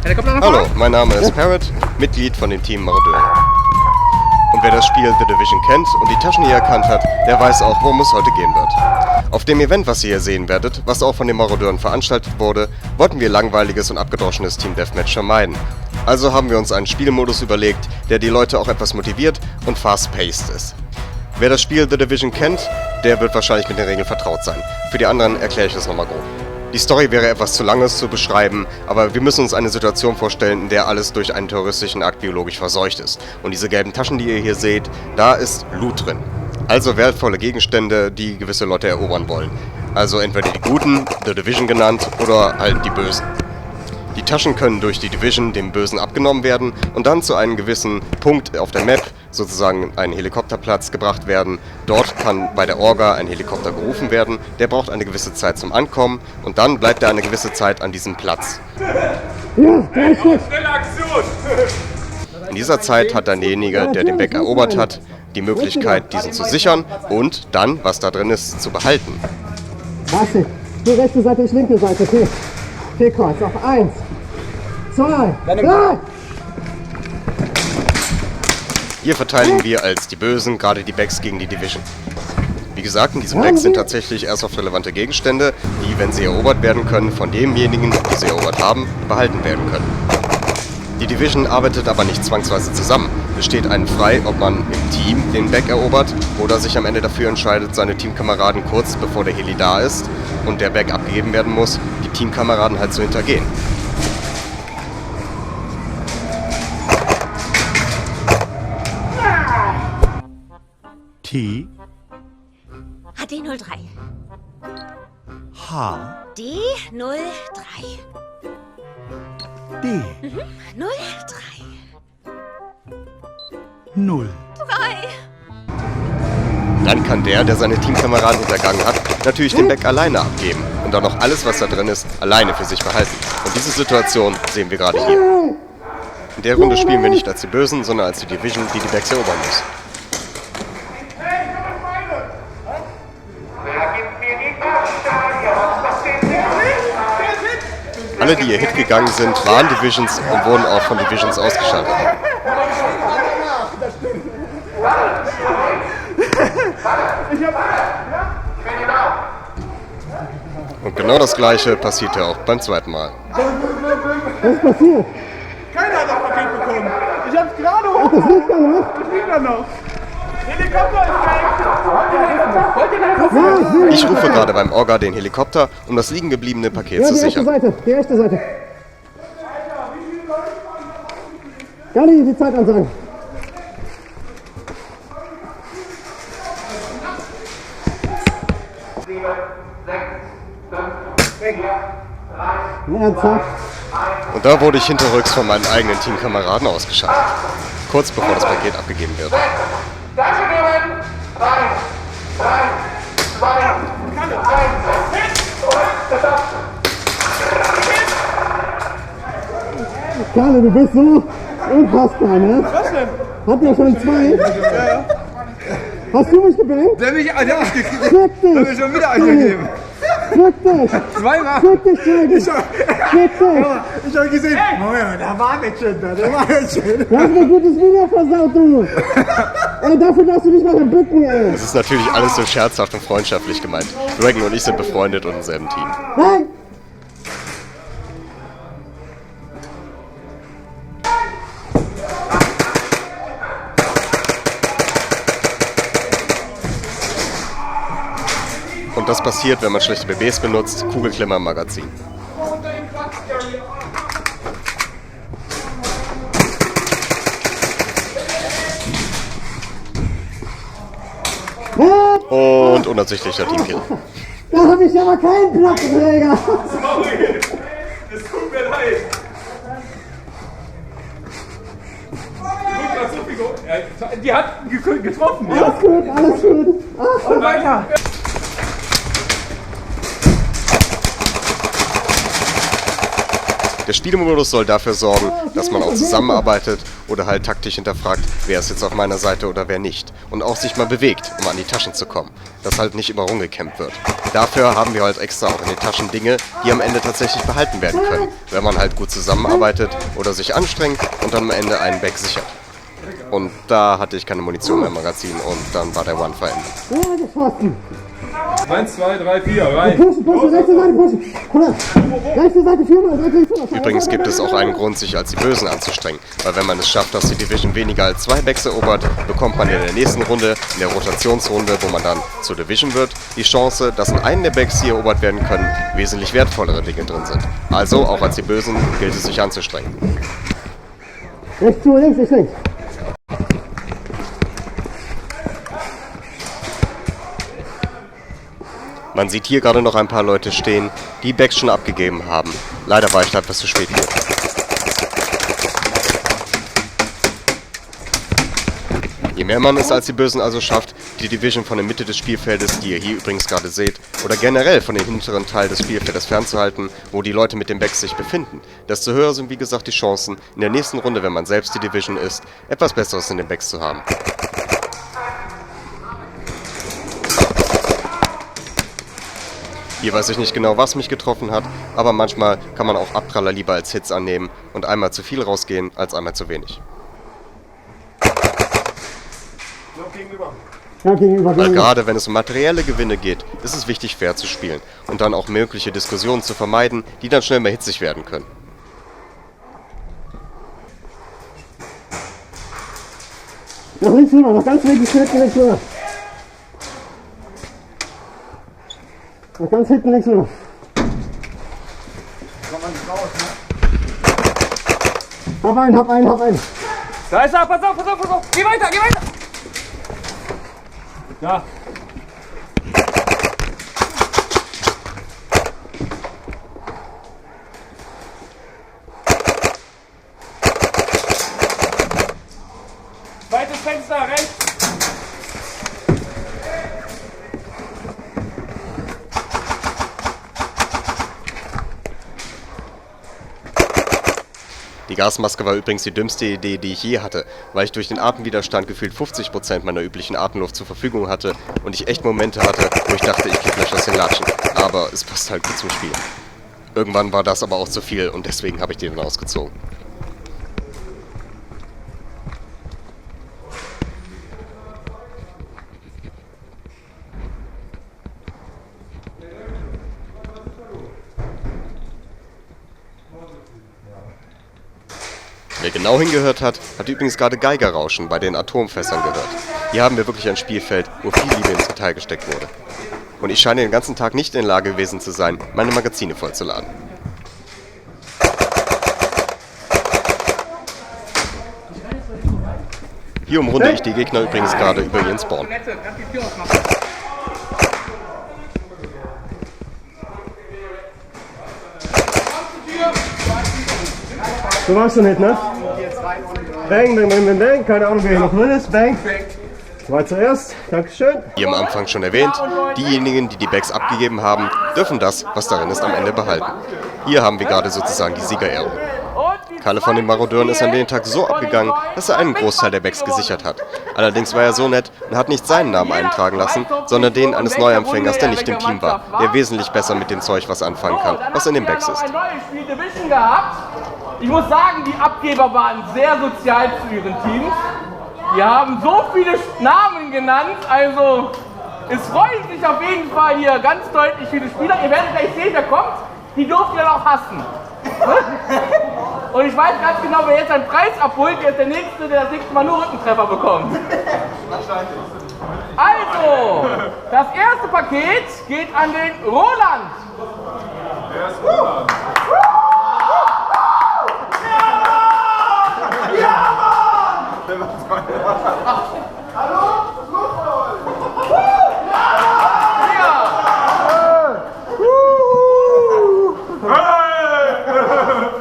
Hallo, mein Name ist Parrot, Mitglied von dem Team Marodeur. Und wer das Spiel The Division kennt und die Taschen hier erkannt hat, der weiß auch, worum es heute gehen wird. Auf dem Event, was ihr hier sehen werdet, was auch von den Marodeuren veranstaltet wurde, wollten wir langweiliges und abgedroschenes Team Deathmatch vermeiden. Also haben wir uns einen Spielmodus überlegt, der die Leute auch etwas motiviert und fast-paced ist. Wer das Spiel The Division kennt, der wird wahrscheinlich mit den Regeln vertraut sein. Für die anderen erkläre ich das nochmal grob. Die Story wäre etwas zu lang zu beschreiben, aber wir müssen uns eine Situation vorstellen, in der alles durch einen terroristischen Akt biologisch verseucht ist. Und diese gelben Taschen, die ihr hier seht, da ist Loot drin. Also wertvolle Gegenstände, die gewisse Leute erobern wollen. Also entweder die Guten, The Division genannt, oder halt die Bösen. Die Taschen können durch die Division dem Bösen abgenommen werden und dann zu einem gewissen Punkt auf der Map, sozusagen einen Helikopterplatz, gebracht werden. Dort kann bei der Orga ein Helikopter gerufen werden, der braucht eine gewisse Zeit zum Ankommen und dann bleibt er eine gewisse Zeit an diesem Platz. In dieser Zeit hat dann derjenige, der den Berg erobert hat, die Möglichkeit, diesen zu sichern und dann, was da drin ist, zu behalten. Warte, die rechte Seite, ich linke Seite. T-Kreuz auf 1, 2, 3. Hier verteidigen wir als die Bösen gerade die Bags gegen die Division. Wie gesagt, in diesen Bags sind tatsächlich Airsoft-relevante Gegenstände, die, wenn sie erobert werden können, von demjenigen, die sie erobert haben, behalten werden können. Die Division arbeitet aber nicht zwangsweise zusammen. Es steht einem frei, ob man im Team den Bag erobert oder sich am Ende dafür entscheidet, seine Teamkameraden kurz bevor der Heli da ist und der Bag abgegeben werden muss, die Teamkameraden halt zu hintergehen. T HD03. H D03. D 03. 0. 3. Dann kann der seine Teamkameraden hintergangen hat, natürlich den Bag alleine abgeben und dann noch alles, was da drin ist, alleine für sich behalten. Und diese Situation sehen wir gerade hier. In der Runde spielen wir nicht als die Bösen, sondern als die Division, die die Bags erobern muss. Alle, die hier Hit gegangen sind, waren Divisions und wurden auch von Divisions ausgeschaltet. Und genau das Gleiche passierte auch beim zweiten Mal. Was ist passiert? Keiner hat das Paket bekommen. Ich hab's gerade Ach, das liegt da noch? Das liegt da noch. Helikopter ist weg. Ich rufe gerade beim Orga den Helikopter, um das liegen gebliebene Paket Ja, zu die rechte sichern. Seite, die rechte Seite. Gali, die Zeit ansagen. Ernsthaft? Und da wurde ich hinterrücks von meinen eigenen Teamkameraden ausgeschaltet. Kurz bevor das Paket abgegeben wird. Tasche nehmen! 3, 2, 1. Karle, du bist so unfassbar, ne? Was denn? Habt ihr schon 2? Ja. Hast du mich gebankt? Der hat mich gekriegt. Fick dich! Hat mir schon wieder eingegeben. Fick dich! Zweimal. Fick dich, Tiger! Fick dich! Ich hab gesehen. Moment, da war nicht schön da. Der war nicht schön. Du hast mir ein gutes Video versaut, du! Ey, dafür darfst du nicht mal bücken, ey! Es ist natürlich alles so scherzhaft und freundschaftlich gemeint. Dragon und ich sind befreundet und im selben Team. Nein! Und das passiert, wenn man schlechte BBs benutzt, Kugelklemmer im Magazin. Und unabsichtlicher Teamkill. Da hab ich aber keinen Platzträger! Sorry. Es tut mir leid. Die hat getroffen, ja? Alles gut, alles gut! Ach, Und weiter. Der Spielmodus soll dafür sorgen, dass man auch zusammenarbeitet oder halt taktisch hinterfragt, wer ist jetzt auf meiner Seite oder wer nicht. Und auch sich mal bewegt, um an die Taschen zu kommen. Dass halt nicht immer rumgecampt wird. Dafür haben wir halt extra auch in den Taschen Dinge, die am Ende tatsächlich behalten werden können. Wenn man halt gut zusammenarbeitet oder sich anstrengt und dann am Ende einen Back sichert. Und da hatte ich keine Munition mehr im Magazin und dann war der One verändert. 1, 2, 3, 4, rein. Pushen, rechte Seite pushen. Rechte Seite viermal, Übrigens gibt es auch einen Grund, sich als die Bösen anzustrengen. Weil wenn man es schafft, dass die Division weniger als 2 Backs erobert, bekommt man in der nächsten Runde, in der Rotationsrunde, wo man dann zur Division wird, die Chance, dass in einem der Backs, die erobert werden können, wesentlich wertvollere Dinge drin sind. Also, auch als die Bösen, gilt es sich anzustrengen. Rechts zu, links, links. Man sieht hier gerade noch ein paar Leute stehen, die Backs schon abgegeben haben. Leider war ich da etwas zu spät hier. Je mehr man es als die Bösen also schafft, die Division von der Mitte des Spielfeldes, die ihr hier übrigens gerade seht, oder generell von dem hinteren Teil des Spielfeldes fernzuhalten, wo die Leute mit den Backs sich befinden, desto höher sind wie gesagt die Chancen, in der nächsten Runde, wenn man selbst die Division ist, etwas Besseres in den Backs zu haben. Hier weiß ich nicht genau, was mich getroffen hat, aber manchmal kann man auch Abpraller lieber als Hits annehmen und einmal zu viel rausgehen, als einmal zu wenig. Weil gerade wenn es um materielle Gewinne geht, ist es wichtig, fair zu spielen und dann auch mögliche Diskussionen zu vermeiden, die dann schnell mal hitzig werden können. Nach links rüber, noch ganz links, links rüber. Noch ganz hinten links rüber. Hab einen. Da ist er, pass auf. Geh weiter. Da. Zweites Fenster, rechts. Die Gasmaske war übrigens die dümmste Idee, die ich je hatte, weil ich durch den Atemwiderstand gefühlt 50% meiner üblichen Atemluft zur Verfügung hatte und ich echt Momente hatte, wo ich dachte, ich krieg gleich aus den Latschen. Aber es passt halt gut zum Spiel. Irgendwann war das aber auch zu viel und deswegen habe ich den dann ausgezogen. Wer genau hingehört hat, hat übrigens gerade Geigerrauschen bei den Atomfässern gehört. Hier haben wir wirklich ein Spielfeld, wo viel Liebe ins Detail gesteckt wurde. Und ich scheine den ganzen Tag nicht in der Lage gewesen zu sein, meine Magazine vollzuladen. Hier umrunde ich die Gegner übrigens gerade über ihren Spawn. Du warst schon nicht, ne? Bang. Keine Ahnung, wer hier noch drin ist. Bang. War zuerst. Dankeschön. Wie am Anfang schon erwähnt, diejenigen, die die Bags abgegeben haben, dürfen das, was darin ist, am Ende behalten. Hier haben wir gerade sozusagen die Siegerehrung. Kalle von den Marodeuren ist an dem Tag so abgegangen, dass er einen Großteil der Bags gesichert hat. Allerdings war er so nett und hat nicht seinen Namen eintragen lassen, sondern den eines Neuempfängers, der nicht im Team war, der wesentlich besser mit dem Zeug was anfangen kann, was in den Bags ist. Ich muss sagen, die Abgeber waren sehr sozial zu ihren Teams. Die haben so viele Namen genannt, also es freuen sich auf jeden Fall hier ganz deutlich viele Spieler. Ihr werdet gleich sehen, wer kommt, die dürft ihr dann auch hassen. Und ich weiß ganz genau, wer jetzt einen Preis abholt, der ist der Nächste, der das nächste Mal nur Rückentreffer bekommt. Also, das erste Paket geht an den Roland. Wer ist Roland?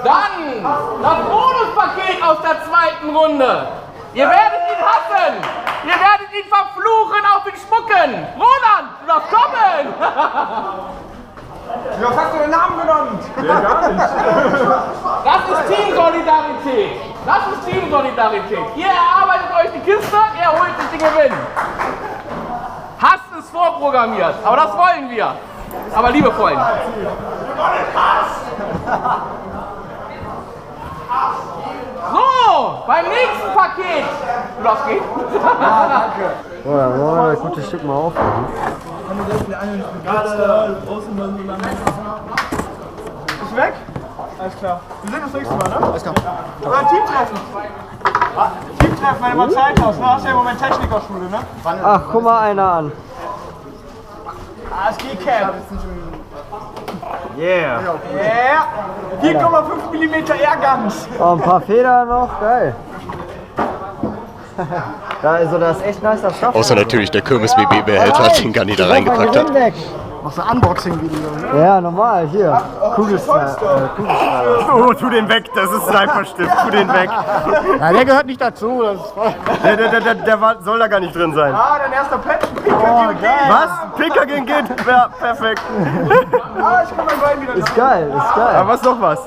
Dann das Bonuspaket aus der zweiten Runde. Ihr werdet ihn hassen. Ihr werdet ihn verfluchen, auf ihn spucken. Roland, du darfst kommen. Was hast du den Namen genannt? Das ist Teamsolidarität. Das ist Teamsolidarität. Ihr erarbeitet euch die Kiste, er holt sich den Gewinn. Hass ist vorprogrammiert, aber das wollen wir. Aber liebe Freunde. So, beim nächsten Paket. Du darfst gehen. Oh, ja, wollen wir das gute Stück mal aufmachen. Ist weg? Alles klar. Wir sehen uns nächstes Mal, ne? Alles klar. Oder Teamtreffen. Teamtreffen, wenn du mal Zeit hast. Du hast ja im Moment Technikerschule, ne? Ach, guck mal einer an. ASG-Camp. Yeah. 4,5 mm Airguns. Oh, ein paar Federn noch, geil. Ja, also das ist echt nice, das Stoff. Außer natürlich der Kirmes-BB-Behälter, den Gani da reingepackt hat. Machst du Unboxing-Video, ne? Ja, normal, hier. Kugelschreiber. Oh, tu den weg, das ist Sniperstift, tu den weg. Ja, der gehört nicht dazu. Das ist der soll da gar nicht drin sein. Ah, dein erster Patch, Pinker gegen was? Pinker gegen geht? Ja, perfekt. Ah, ich kann mein Bein wieder. Ist geil, ist geil. Aber was noch was?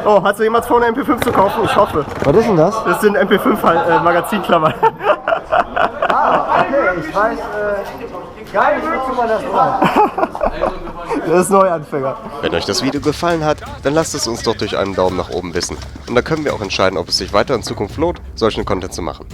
Oh, hast du jemals vor, eine MP5 zu kaufen? Ich hoffe. Was ist denn das? Das sind MP5-Magazinklammern. Okay, ich weiß gar nicht, wozu man das braucht. Das ist Neuanfänger. Wenn euch das Video gefallen hat, dann lasst es uns doch durch einen Daumen nach oben wissen. Und dann können wir auch entscheiden, ob es sich weiter in Zukunft lohnt, solchen Content zu machen.